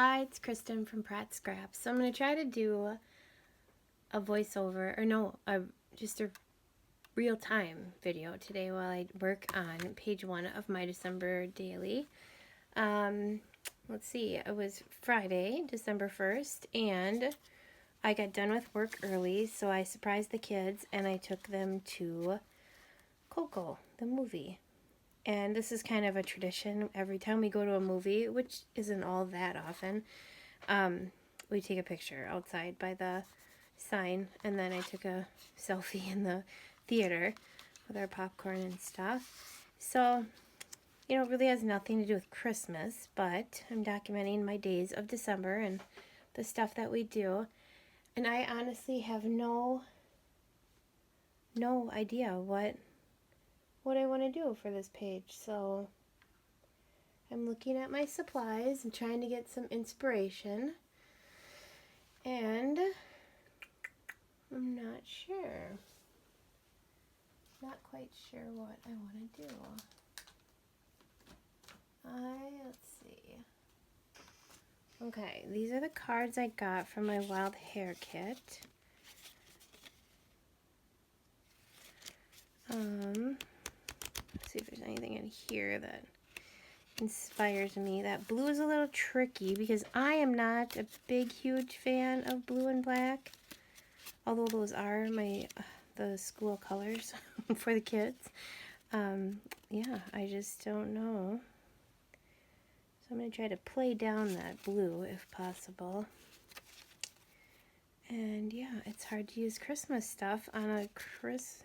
Hi, it's Kristen from Pratt Scraps. So I'm going to try to do a voiceover, or no, just a real-time video today while I work on page 1 of my December daily. Let's see, it was Friday, December 1st, and I got done with work early, so I surprised the kids and I took them to Coco, the movie. And this is kind of a tradition. Every time we go to a movie, which isn't all that often, we take a picture outside by the sign. And then I took a selfie in the theater with our popcorn and stuff. So, you know, it really has nothing to do with Christmas, but I'm documenting my days of December and the stuff that we do. And I honestly have no idea what I want to do for this page, so I'm looking at my supplies and trying to get some inspiration, and I'm not quite sure what I want to do. Let's see. Okay, these are the cards I got from my Wild Hare kit. Let's see if there's anything in here that inspires me. That blue is a little tricky because I am not a big, huge fan of blue and black. Although those are the school colors for the kids. Yeah, I just don't know. So I'm going to try to play down that blue if possible. And yeah, it's hard to use Christmas stuff on a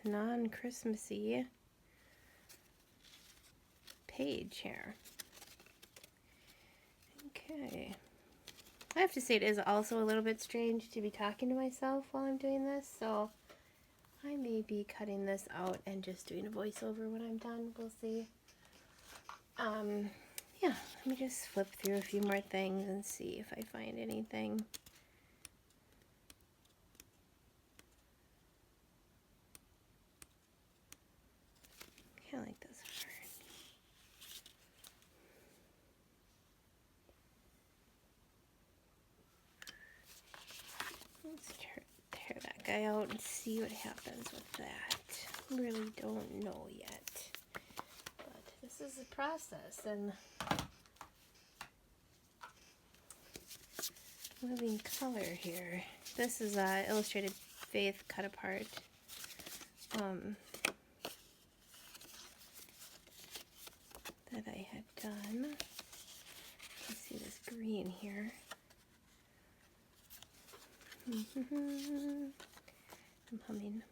non-Christmassy page here. Okay. I have to say it is also a little bit strange to be talking to myself while I'm doing this, so I may be cutting this out and just doing a voiceover when I'm done. We'll see. Yeah, let me just flip through a few more things and see if I find anything. I like this heart. Let's tear that guy out and see what happens with that. Really don't know yet. But this is a process, and moving color here. This is Illustrated Faith cut apart. That I had done. Let's see this green here. I'm humming.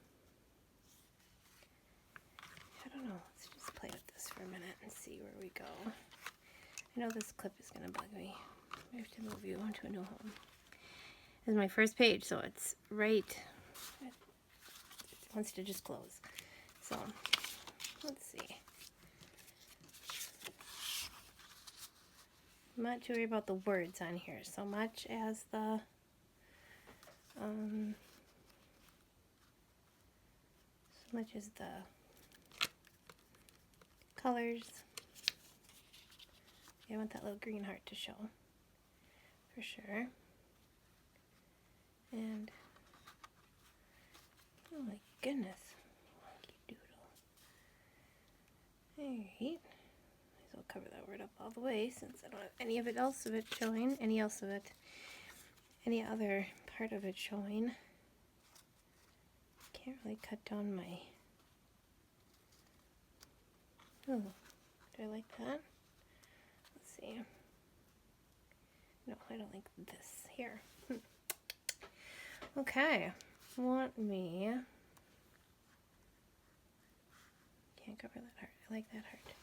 I don't know. Let's just play with this for a minute and see where we go. I know this clip is going to bug me. I have to move you onto a new home. This is my first page, so it's right. It wants to just close. So, let's see. I'm not too worried about the words on here so much as the colors. I want that little green heart to show for sure. And oh my goodness, wonky doodle. Alright, might as well cover that word up all the way since I don't have any other part of it showing. Can't really cut down my. Oh, do I like that? Let's see. No, I don't like this here. Okay, can't cover that heart. I like that heart.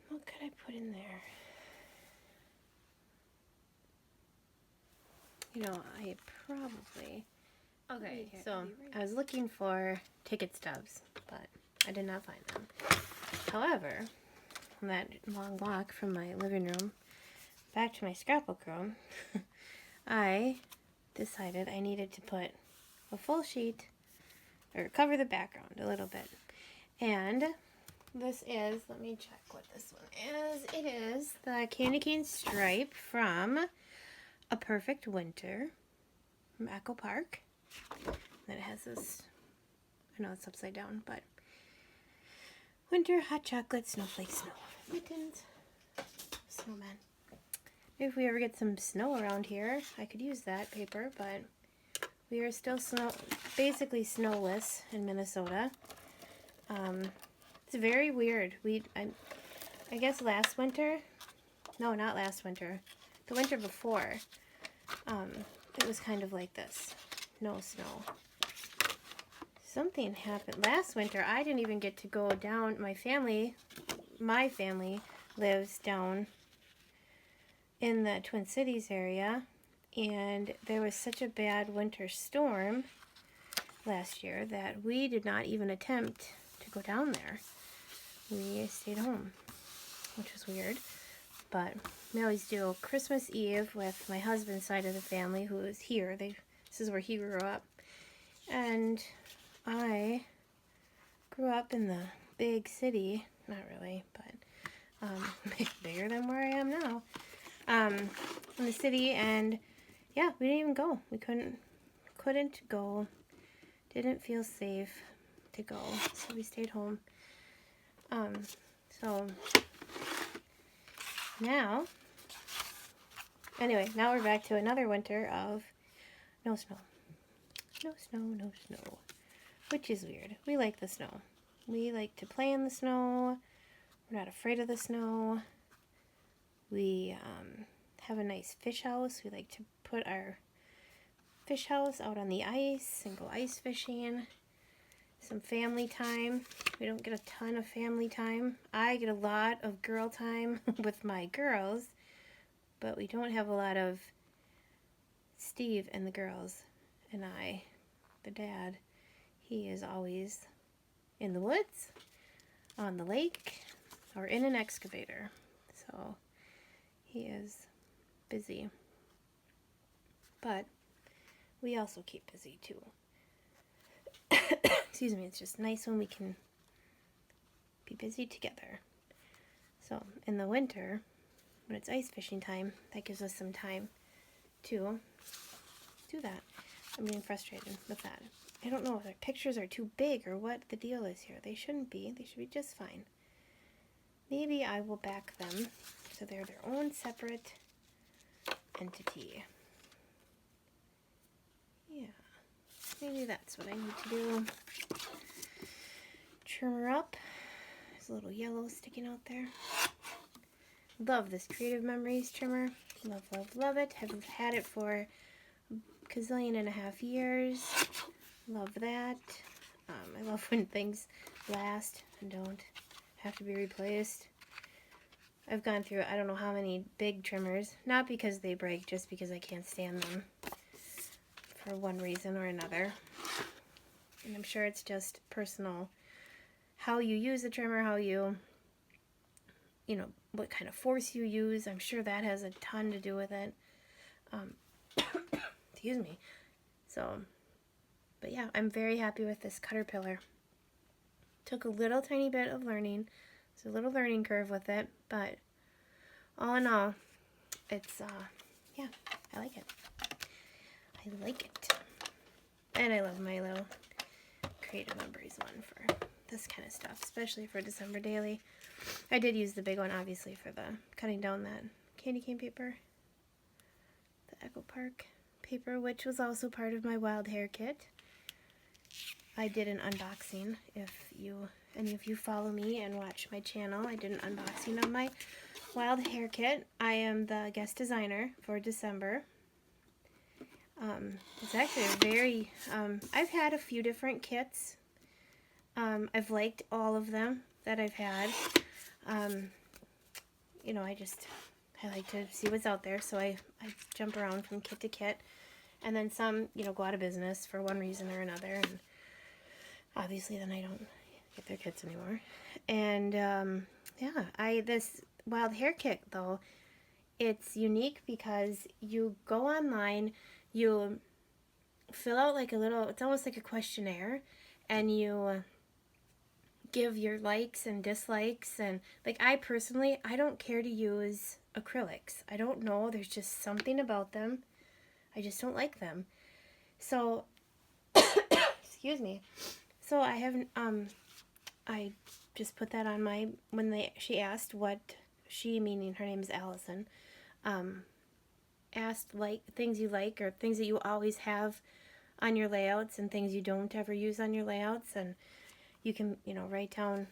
What could I put in there? You know, I probably... Okay, so I was looking for ticket stubs, but I did not find them. However, on that long walk from my living room back to my scrapbook room, I decided I needed to put a full sheet, or cover the background a little bit. And This is, let me check what this one is. It is the Candy Cane Stripe from A Perfect Winter from Echo Park. Then it has this, I know it's upside down, but winter hot chocolate snowflake snow. Mittens. Snowman. If we ever get some snow around here, I could use that paper, but we are still basically snowless in Minnesota. It's very weird. I guess last winter, no, not last winter, the winter before, it was kind of like this. No snow. Something happened. Last winter, I didn't even get to go down. My family lives down in the Twin Cities area, and there was such a bad winter storm last year that we did not even attempt to go down there. We stayed home, which was weird, but we always do Christmas Eve with my husband's side of the family, who is here. This is where he grew up, and I grew up in the big city, not really, but bigger than where I am now, in the city, and yeah, we didn't even go. We couldn't go, didn't feel safe to go, so we stayed home. So now, anyway, now we're back to another winter of no snow. No snow, no snow. Which is weird. We like the snow. We like to play in the snow. We're not afraid of the snow. We have a nice fish house. We like to put our fish house out on the ice and go ice fishing. Some family time. We don't get a ton of family time. I get a lot of girl time with my girls, but we don't have a lot of Steve and the girls and I, the dad. He is always in the woods, on the lake, or in an excavator. So he is busy. But we also keep busy too. Excuse me, it's just nice when we can be busy together. So in the winter, when it's ice fishing time, that gives us some time to do that. I'm getting frustrated with that. I don't know if their pictures are too big or what the deal is here. They shouldn't be. They should be just fine. Maybe I will back them so they're their own separate entity. Yeah. Maybe that's what I need to do. Trim her up. There's a little yellow sticking out there. Love this Creative Memories trimmer. Love, love, love it. Have had it for a gazillion and a half years. Love that. I love when things last and don't have to be replaced. I've gone through I don't know how many big trimmers. Not because they break, just because I can't stand them. For one reason or another. And I'm sure it's just personal. How you use the trimmer, how you know, what kind of force you use. I'm sure that has a ton to do with it. Excuse me. So, but yeah, I'm very happy with this Caterpillar. Took a little tiny bit of learning. It's a little learning curve with it, but all in all, it's, yeah, I like it. I like it. And I love my little Creative Memories one for this kind of stuff, especially for December Daily. I did use the big one, obviously, for the cutting down that candy cane paper. The Echo Park paper, which was also part of my Wild Hare kit. I did an unboxing. If any of you follow me and watch my channel, I did an unboxing of my Wild Hare kit. I am the guest designer for December. It's actually a very, I've had a few different kits. I've liked all of them that I've had. You know, I like to see what's out there, so I jump around from kit to kit. And then some, you know, go out of business for one reason or another, and obviously then I don't get their kits anymore. And, yeah, this Wild Hare kit, though, it's unique because you go online, you fill out like a little, it's almost like a questionnaire, and you give your likes and dislikes. And like, I personally, I don't care to use acrylics. I don't know, there's just something about them. I just don't like them. So excuse me. So I haven't I just put that on my, she asked what she, meaning her name is Allison, asked like things you like or things that you always have on your layouts and things you don't ever use on your layouts, and you can, write down,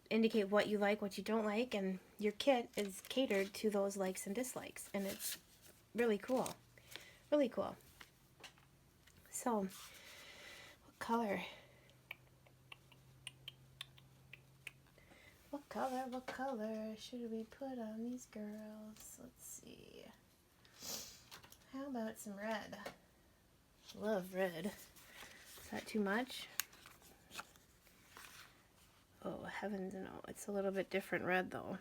indicate what you like, what you don't like, and your kit is catered to those likes and dislikes, and it's really cool. Really cool. So, what color? What color should we put on these girls? Let's see. How about some red? Love red. Is that too much? Oh, heavens no. It's a little bit different red, though.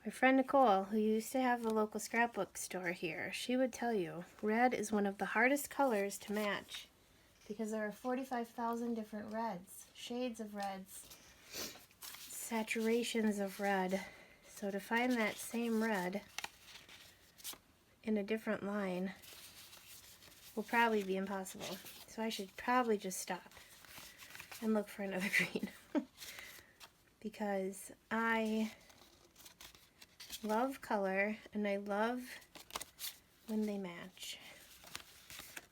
My friend Nicole, who used to have a local scrapbook store here, she would tell you red is one of the hardest colors to match because there are 45,000 different reds, shades of reds, saturations of red. So to find that same red in a different line will probably be impossible. So I should probably just stop and look for another green because I love color and I love when they match.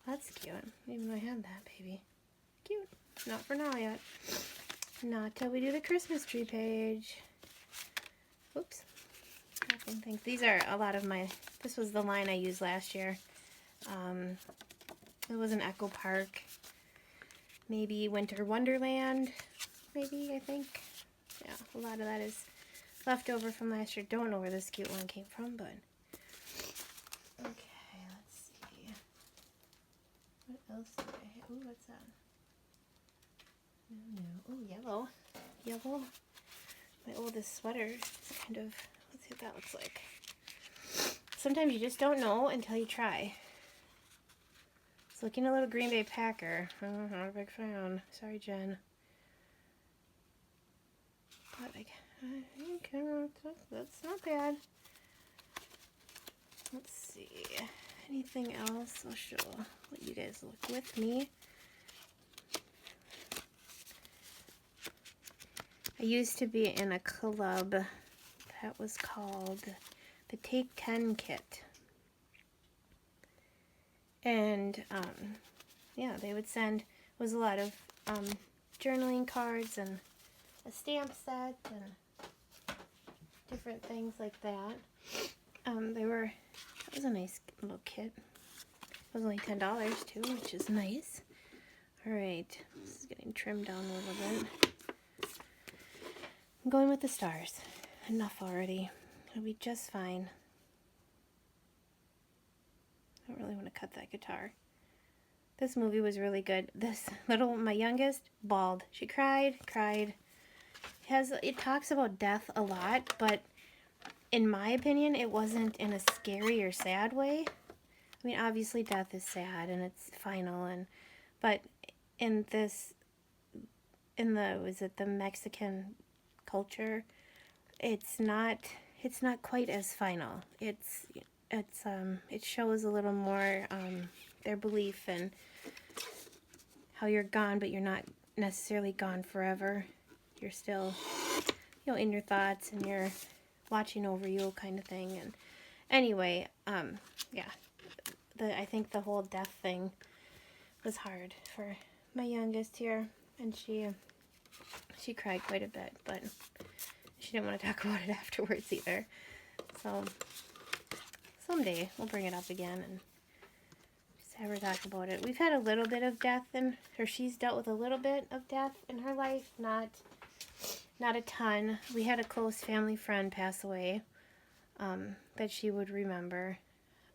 That's cute. Even though I had that, baby. Cute. Not for now yet. Not till we do the Christmas tree page. Oops. Dropping things. These are a lot of my, this was the line I used last year. It was an Echo Park. Maybe Winter Wonderland. Maybe, I think. Yeah, a lot of that is left over from last year. Don't know where this cute one came from, but okay, let's see. What else did I have? Ooh, what's that? No. Ooh, yellow. Yellow. My oldest sweater is kind of, let's see what that looks like. Sometimes you just don't know until you try. It's looking a little Green Bay Packer. I'm not a big fan. Sorry, Jen. But I think that's not bad. Let's see. Anything else? I'll show, let you guys look with me. I used to be in a club that was called the Take 10 Kit. And, yeah, they would send, was a lot of journaling cards and a stamp set and different things like that. That was a nice little kit. It was only $10 too, which is nice. Alright, this is getting trimmed down a little bit. I'm going with the stars. Enough already. It'll be just fine. I don't really want to cut that guitar. This movie was really good. My youngest, bawled. She cried. It talks about death a lot, but in my opinion, it wasn't in a scary or sad way. I mean, obviously death is sad and it's final, but was it the Mexican culture? It's not quite as final. It shows a little more their belief and how you're gone, but you're not necessarily gone forever. You're still, in your thoughts and you're watching over you kind of thing. And anyway, yeah, I think the whole death thing was hard for my youngest here, and she cried quite a bit, but she didn't want to talk about it afterwards either. So someday we'll bring it up again and just have her talk about it. We've had a little bit of death she's dealt with a little bit of death in her life, not a ton. We had a close family friend pass away that she would remember.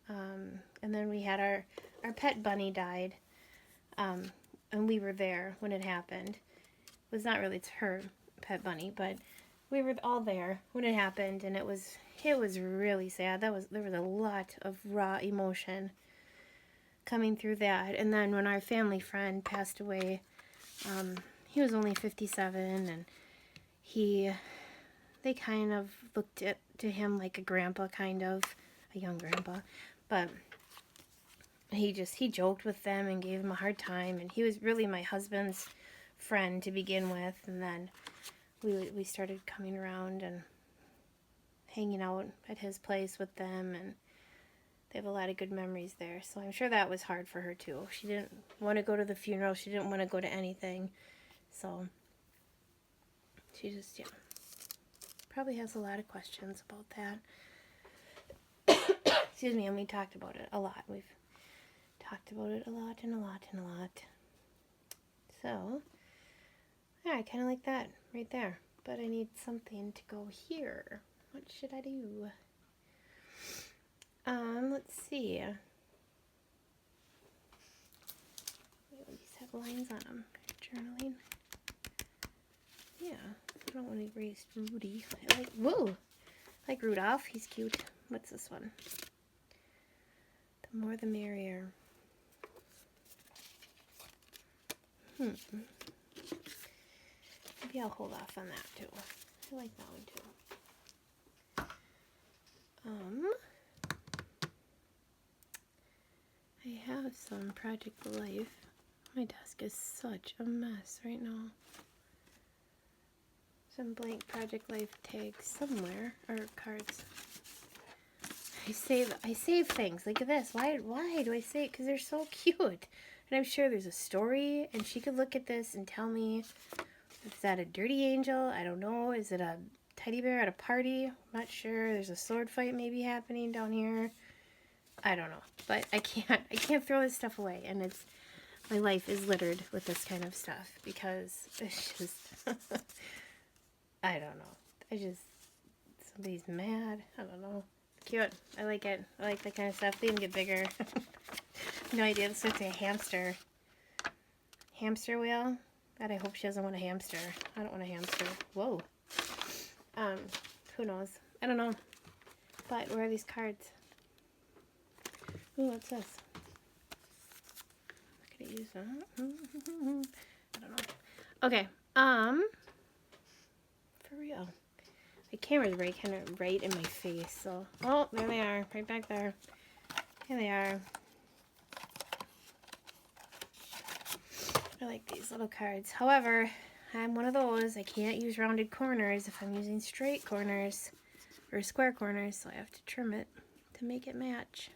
And then we had our pet bunny died, and we were there when it happened. It was not really her pet bunny, but we were all there when it happened, and it was really sad. There was a lot of raw emotion coming through that. And then when our family friend passed away, he was only 57, and they kind of looked to him like a grandpa, kind of a young grandpa, but he joked with them and gave them a hard time, and he was really my husband's friend to begin with, and then we started coming around and hanging out at his place with them, and they have a lot of good memories there. So I'm sure that was hard for her too. She didn't want to go to the funeral. She didn't want to go to anything. So she just, probably has a lot of questions about that. Excuse me, and we talked about it a lot. We've talked about it a lot and a lot and a lot. So, yeah, I kind of like that right there. But I need something to go here. What should I do? Let's see. These have lines on them. Journaling. Yeah, I don't want to erase Rudy. I like Rudolph. He's cute. What's this one? The more the merrier. Maybe I'll hold off on that too. I like that one too. I have some Project Life. My desk is such a mess right now. Some blank Project Life tags somewhere, or cards. I save things like this. Why do I save? Because they're so cute. And I'm sure there's a story, and she could look at this and tell me, is that a dirty angel? I don't know. Is it a teddy bear at a party? I'm not sure. There's a sword fight maybe happening down here. I don't know. But I can't throw this stuff away. And my life is littered with this kind of stuff because it's just, I don't know. Somebody's mad. I don't know. Cute. I like it. I like that kind of stuff. They even get bigger. No idea. This looks like a hamster wheel. God, I hope she doesn't want a hamster. I don't want a hamster. Whoa. Who knows? I don't know. But where are these cards? Ooh, what's this? Could I use that? I don't know. Okay. For real. The camera's kind of right in my face, so. Oh, there they are. Right back there. Here they are. I like these little cards. However, I'm one of those. I can't use rounded corners if I'm using straight corners or square corners, so I have to trim it to make it match.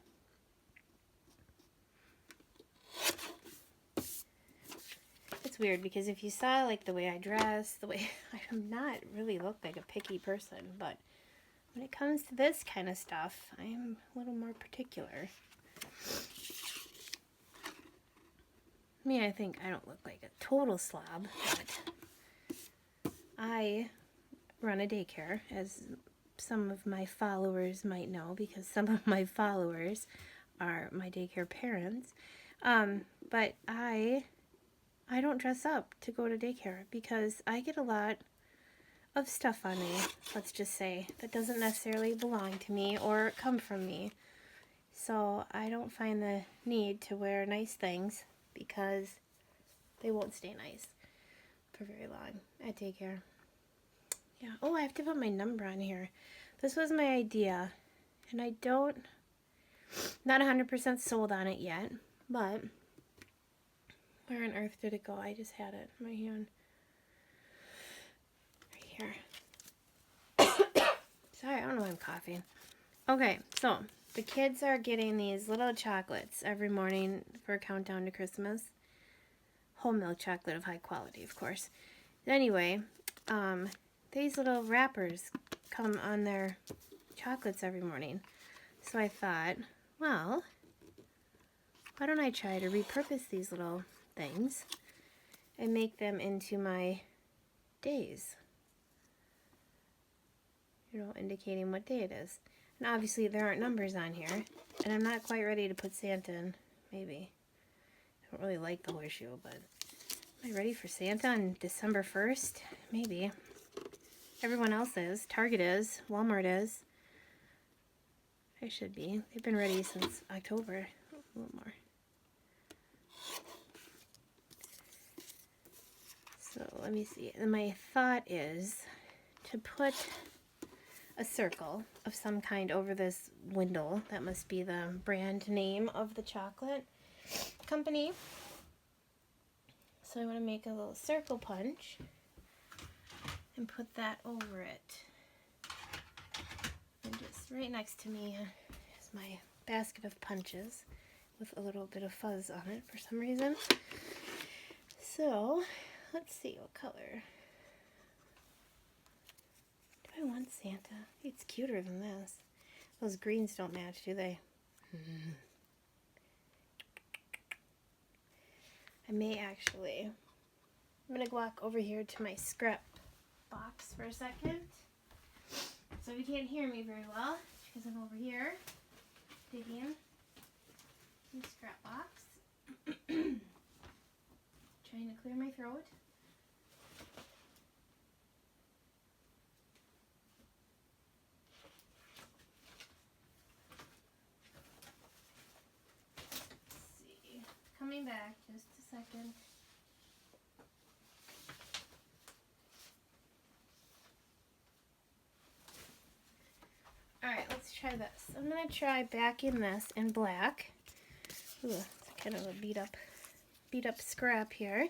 It's weird because if you saw like the way I dress, I'm not really look like a picky person, but when it comes to this kind of stuff, I'm a little more particular. I think I don't look like a total slob, but I run a daycare, as some of my followers might know, because some of my followers are my daycare parents. But I don't dress up to go to daycare because I get a lot of stuff on me, let's just say, that doesn't necessarily belong to me or come from me. So I don't find the need to wear nice things because they won't stay nice for very long at daycare. Yeah. Oh, I have to put my number on here. This was my idea, and not 100% sold on it yet, but where on earth did it go? I just had it in my hand. Right here. Sorry, I don't know why I'm coughing. Okay, so the kids are getting these little chocolates every morning for a countdown to Christmas. Whole milk chocolate of high quality, of course. Anyway, these little wrappers come on their chocolates every morning. So I thought, well, why don't I try to repurpose these little things and make them into my days? Indicating what day it is. And obviously there aren't numbers on here, and I'm not quite ready to put Santa in, maybe. I don't really like the horseshoe, but am I ready for Santa on December 1st? Maybe. Everyone else is. Target is. Walmart is. I should be. They've been ready since October. A little more. So So let me see. And my thought is to put a circle of some kind over this window. That must be the brand name of the chocolate company. So I want to make a little circle punch and put that over it. And just right next to me is my basket of punches with a little bit of fuzz on it for some reason. So let's see what color. Do I want Santa? It's cuter than this. Those greens don't match, do they? I may actually. I'm going to walk over here to my scrap box for a second. So you can't hear me very well because I'm over here digging in the scrap box. Trying to clear my throat. Let's see. Coming back just a second. Alright, let's try this. I'm going to try backing this in black. Ooh, it's kind of a beat up scrap here.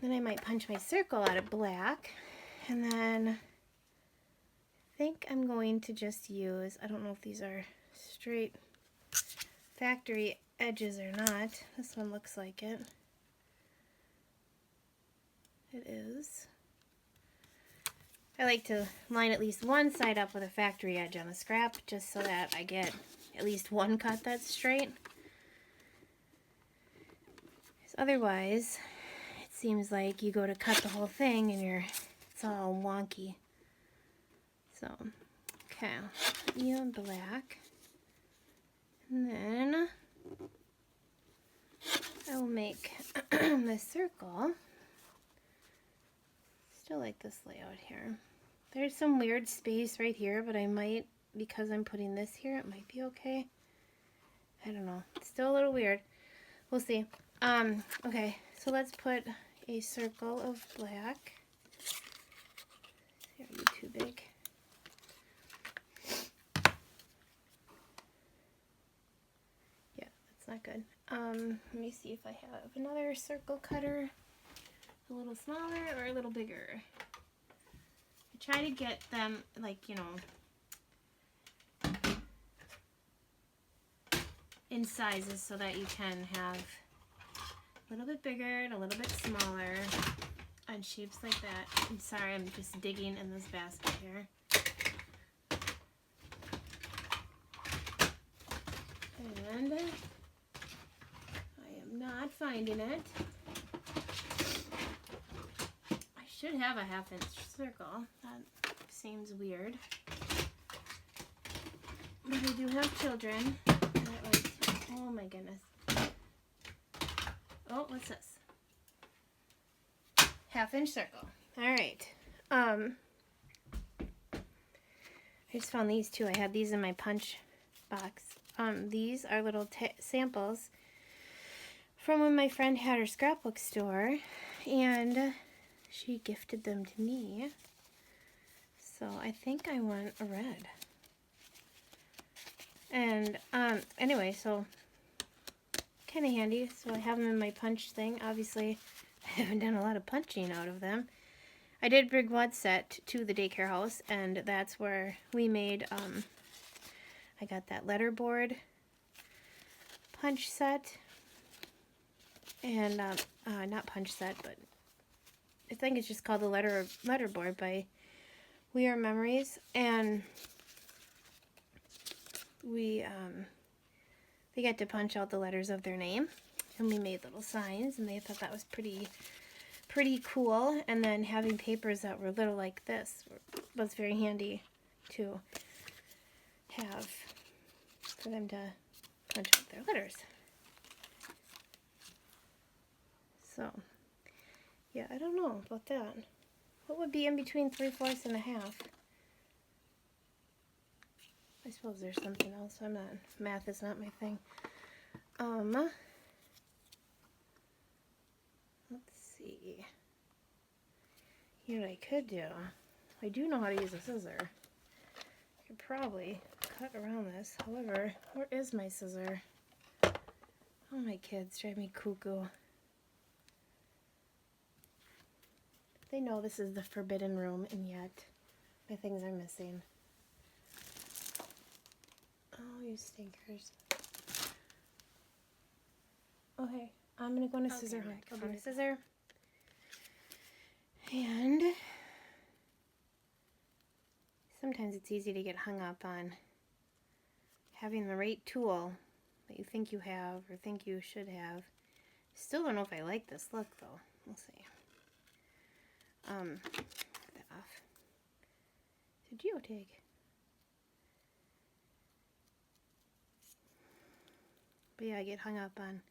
Then I might punch my circle out of black. And then I think I'm going to just use, I don't know if these are straight factory edges or not. This one looks like it. It is. I like to line at least one side up with a factory edge on the scrap just so that I get at least one cut that's straight. Otherwise, it seems like you go to cut the whole thing and it's all wonky. So, okay, even black. And then I will make the circle. Still like this layout here. There's some weird space right here, but I might, because I'm putting this here, it might be okay. I don't know. It's still a little weird. We'll see. Okay, so let's put a circle of black. Are you too big? Yeah, that's not good. Let me see if I have another circle cutter. A little smaller or a little bigger. I try to get them, like, you know, in sizes so that you can have a little bit bigger and a little bit smaller on shapes like that. I'm sorry, I'm just digging in this basket here. And I am not finding it. I should have a 1/2 inch circle. That seems weird. But I do have children. Oh my goodness. Oh, what's this? 1/2 inch circle. Alright. I just found these two. I had these in my punch box. These are little samples from when my friend had her scrapbook store, and she gifted them to me. So I think I want a red. And anyway, so kind of handy. So I have them in my punch thing. Obviously, I haven't done a lot of punching out of them. I did bring one set to the daycare house, and that's where we made, I got that letterboard punch set, and, not punch set, but I think it's just called the letterboard by We Are Memories, and we got to punch out the letters of their name, and we made little signs, and they thought that was pretty cool. And then having papers that were little like this was very handy to have for them to punch out their letters. So, yeah, I don't know about that. What would be in between 3/4 and 1/2? I suppose there's something else. Math is not my thing. see. You know what I could do? I do know how to use a scissor. I could probably cut around this. However, where is my scissor? Oh, my kids drive me cuckoo. They know this is the forbidden room, and yet my things are missing. Oh, you stinkers. Okay, I'm going to go into scissor hunt. I'll do a scissor. And sometimes it's easy to get hung up on having the right tool that you think you have or think you should have. Still don't know if I like this look, though. We'll see. Put that off. It's a geotag. But yeah, I get hung up on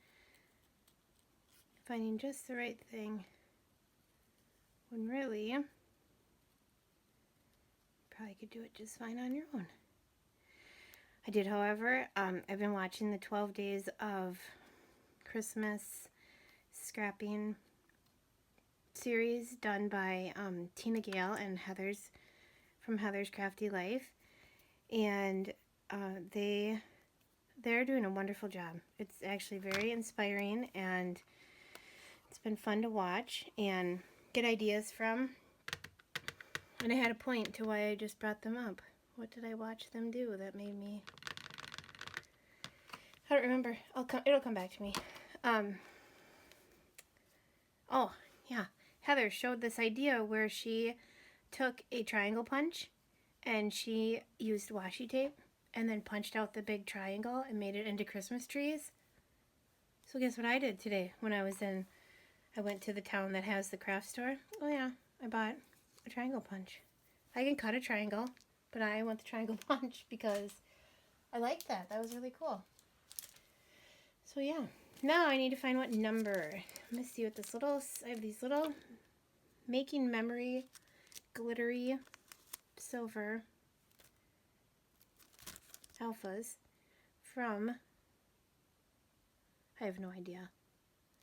finding just the right thing when really you probably could do it just fine on your own. I did, however, I've been watching the 12 Days of Christmas Scrapping series done by Tina Gale and from Heather's Crafty Life, and they're doing a wonderful job. It's actually very inspiring, and it's been fun to watch and get ideas from. And I had a point to why I just brought them up. What did I watch them do that made me... I don't remember. It'll come back to me. Oh, yeah. Heather showed this idea where she took a triangle punch and she used washi tape and then punched out the big triangle and made it into Christmas trees. So guess what I did today when I went to the town that has the craft store. Oh yeah, I bought a triangle punch. I can cut a triangle, but I want the triangle punch because I like that. That was really cool. So yeah, now I need to find what number. Let me see what I have these little Making Memory glittery silver alphas from, I have no idea.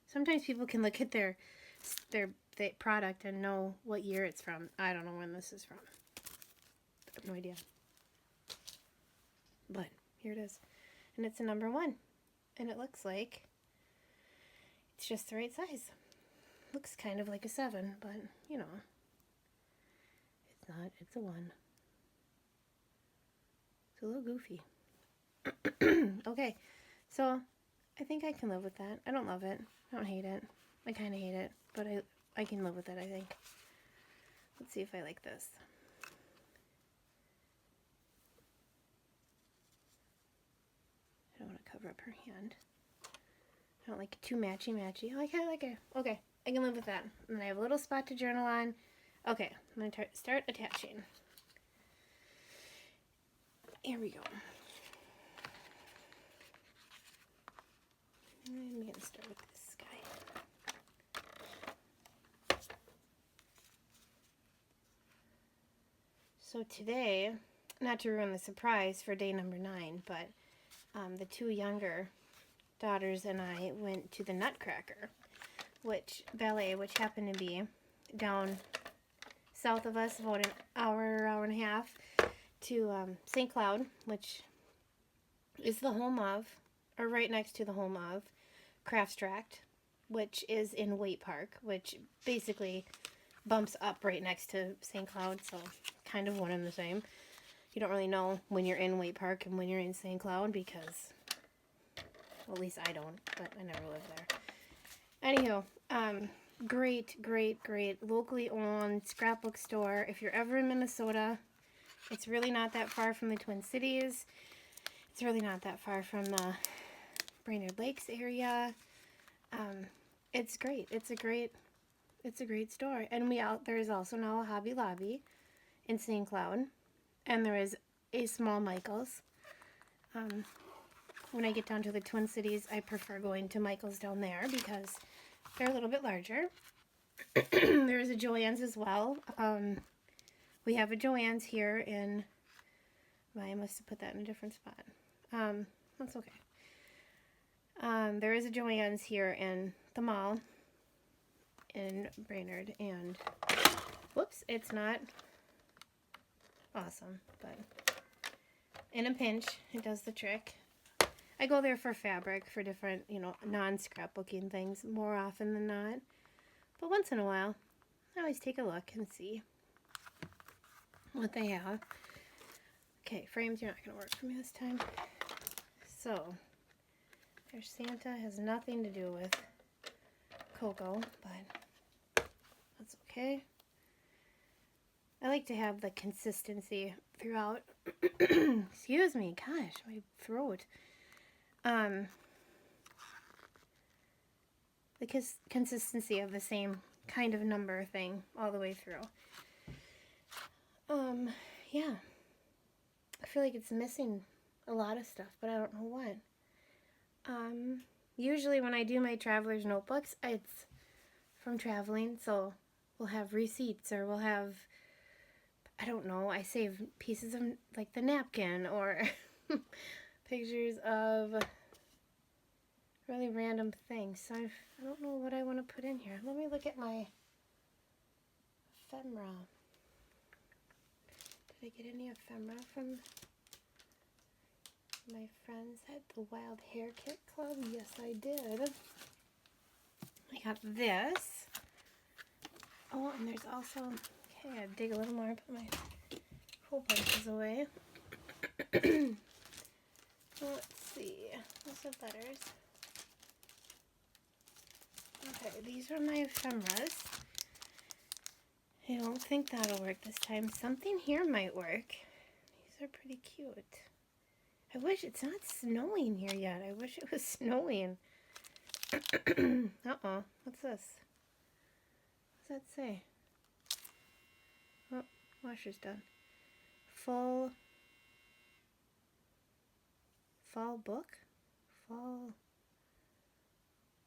Sometimes people can look at their product and know what year it's from. I don't know when this is from. I have no idea. But here it is. And it's a number 1. And it looks like it's just the right size. Looks kind of like a 7, but you know, it's not. It's a 1. It's a little goofy. Okay, so I think I can live with that. I don't love it. I don't hate it. I kind of hate it, but I can live with it, I think. Let's see if I like this. I don't want to cover up her hand. I don't like it too matchy-matchy. I kind of like it. Okay, I can live with that. And I have a little spot to journal on. Okay, I'm going to start attaching. Here we go. I'm going to start with this guy. So today, not to ruin the surprise for day number 9, but the 2 younger daughters and I went to the Nutcracker, which happened to be down south of us, about an hour and a half, to St. Cloud, which is the home of, or right next to the home of, Craftstract, which is in Waite Park, which basically bumps up right next to St. Cloud, so kind of one and the same. You don't really know when you're in Waite Park and when you're in St. Cloud because, well, at least I don't, but I never lived there. Anywho, great locally owned scrapbook store. If you're ever in Minnesota, it's really not that far from the Twin Cities. It's really not that far from the Brainerd Lakes area. It's great. It's a great store. And there is also now a Hobby Lobby in St. Cloud, and there is a small Michael's. When I get down to the Twin Cities, I prefer going to Michael's down there because they're a little bit larger. There is a Joann's as well. We have a Joann's here in, I must have put that in a different spot. That's okay. There is a Joann's here in the mall, in Brainerd, and whoops, it's not awesome, but in a pinch, it does the trick. I go there for fabric, for different, non-scrapbooking things more often than not. But once in a while, I always take a look and see what they have. Okay, frames, you're not going to work for me this time. So, there's Santa. Has nothing to do with Coco, but that's okay. I like to have the consistency throughout. Excuse me, gosh, my throat. The consistency of the same kind of number thing all the way through. Yeah. I feel like it's missing a lot of stuff, but I don't know what. Usually when I do my traveler's notebooks, it's from traveling, so we'll have receipts, or we'll have, I don't know, I save pieces of, like, the napkin, or pictures of really random things. So I don't know what I want to put in here. Let me look at my ephemera. Did I get any ephemera from my friends at the Wild Hare Kit Club? Yes, I did. I got this. Oh, and there's also, okay, I dig a little more, put my hole punches away. Let's see, what's the letters? Okay, these are my ephemeras. I don't think that'll work this time. Something here might work. These are pretty cute. I wish it's not snowing here yet. I wish it was snowing. Uh-oh, what's this? What's that say? Oh, washer's done. Fall book? Fall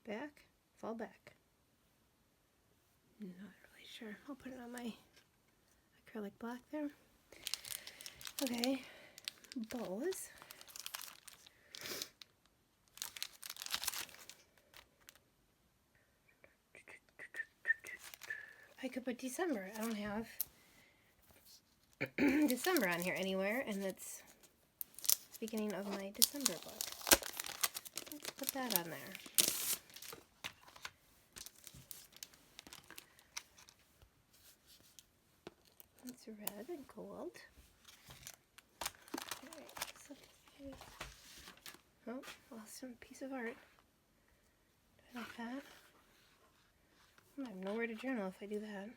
back? Fall back. Not really sure. I'll put it on my acrylic block there. Okay, bows. I could put December. I don't have December on here anywhere, and that's the beginning of my December book. Let's put that on there. It's red and gold. Alright, oh, lost some piece of art. Do I like that? I have nowhere to journal if I do that.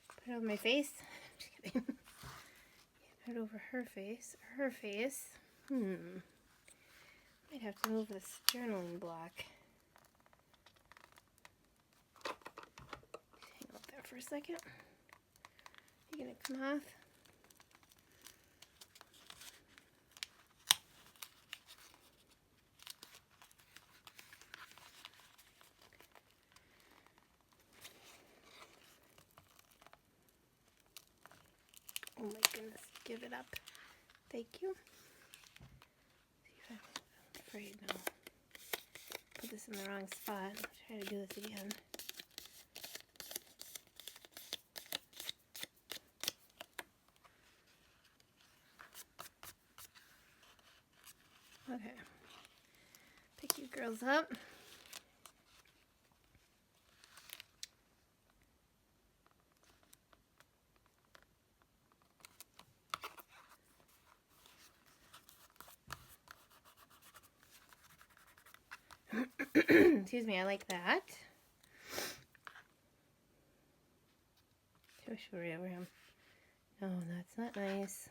Put it over my face. Just kidding. Put it over her face. Her face. Might have to move this journaling block. Hang out there for a second. You gonna come off? Oh my goodness, give it up. Thank you. See if I'm afraid now. Put this in the wrong spot. I'll try to do this again. Okay. Pick you girls up. Excuse me, I like that. Show it over him. No, that's not nice.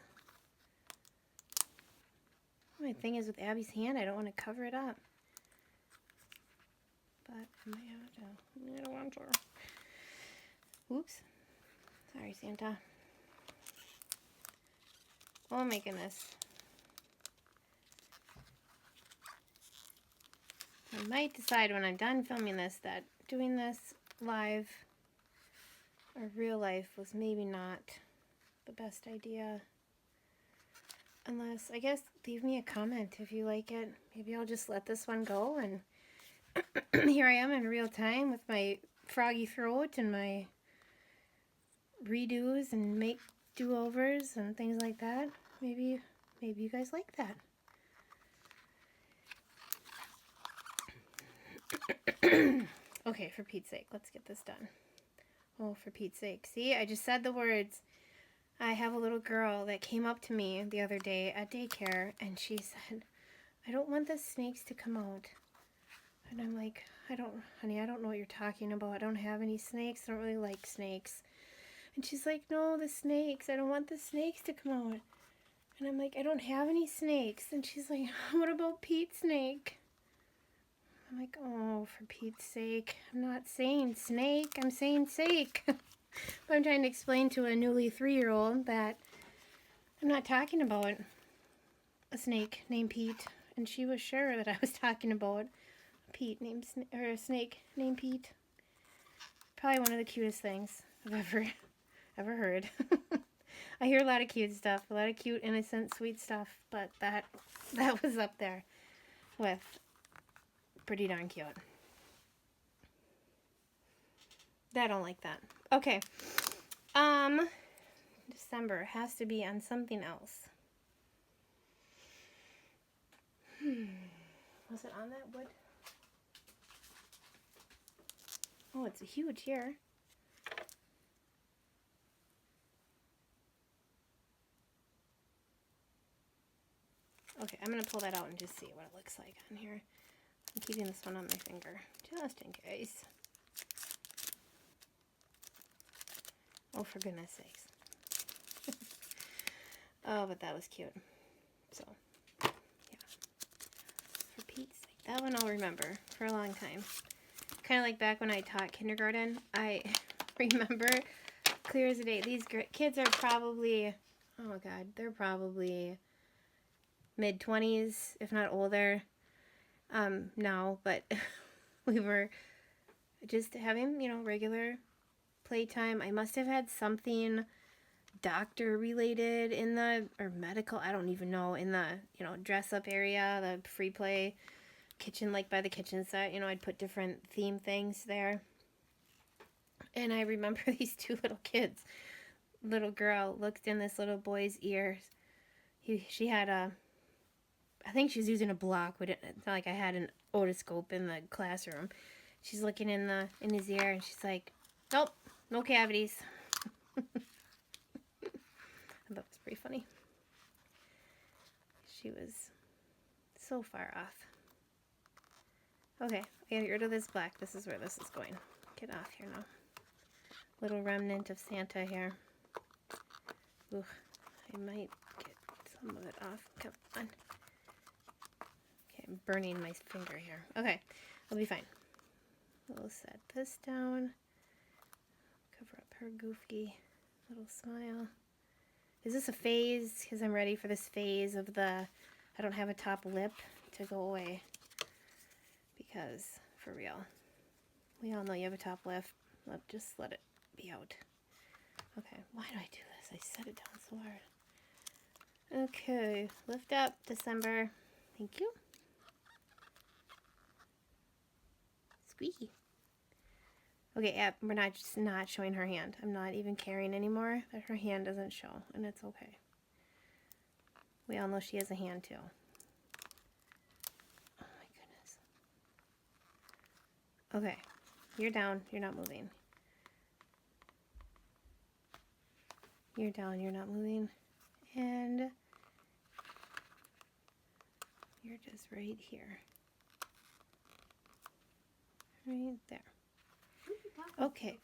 My thing is with Abby's hand, I don't want to cover it up. But I might have to. I don't want to. Oops. Sorry, Santa. Oh my goodness. I might decide when I'm done filming this that doing this live or real life was maybe not the best idea. Unless, I guess, leave me a comment if you like it. Maybe I'll just let this one go, and here I am in real time with my froggy throat and my redos and make do-overs and things like that. Maybe you guys like that. Okay, for Pete's sake, let's get this done. Oh, for Pete's sake. See, I just said the words. I have a little girl that came up to me the other day at daycare, and she said, I don't want the snakes to come out. And I'm like, honey, I don't know what you're talking about. I don't have any snakes. I don't really like snakes. And she's like, no, the snakes. I don't want the snakes to come out. And I'm like, I don't have any snakes. And she's like, what about Pete's snake? I'm like, oh, for Pete's sake. I'm not saying snake. I'm saying sake. But I'm trying to explain to a newly 3-year-old that I'm not talking about a snake named Pete. And she was sure that I was talking about a snake named Pete. Probably one of the cutest things I've ever heard. I hear a lot of cute stuff, a lot of cute, innocent, sweet stuff, but that was up there with pretty darn cute. I don't like that. Okay. December has to be on something else. Was it on that wood? Oh, it's a huge year. Okay, I'm going to pull that out and just see what it looks like on here. I'm keeping this one on my finger, just in case. Oh, for goodness sakes. Oh, but that was cute. So, yeah. For Pete's sake. That one I'll remember for a long time. Kind of like back when I taught kindergarten. I remember clear as a day. These kids are probably, oh God, they're probably mid-20s, if not older, now. But we were just having, regular playtime. I must have had something doctor related in or medical, I don't even know, in the, dress up area, the free play kitchen, like by the kitchen set, I'd put different theme things there. And I remember these two little kids. Little girl looked in this little boy's ears. She had I think she was using a block, but it's not like I had an otoscope in the classroom. She's looking in his ear, and she's like, nope, no cavities. I thought it was pretty funny. She was so far off. Okay, I gotta get rid of this black. This is where this is going. Get off here now. Little remnant of Santa here. Ooh, I might get some of it off. Come on. Okay, I'm burning my finger here. Okay, I'll be fine. We'll set this down. Cover up her goofy little smile. Is this a phase? Because I'm ready for this phase of I don't have a top lip to go away. Because, for real, we all know you have a top lip. Just let it be out. Okay, why do I do this? I set it down so hard. Okay, lift up, December. Thank you. Squeaky. Okay, we're not showing her hand. I'm not even caring anymore that her hand doesn't show, and it's okay. We all know she has a hand too. Oh my goodness. Okay, you're down. You're not moving. You're down. You're not moving. And you're just right here. Right there. Okay.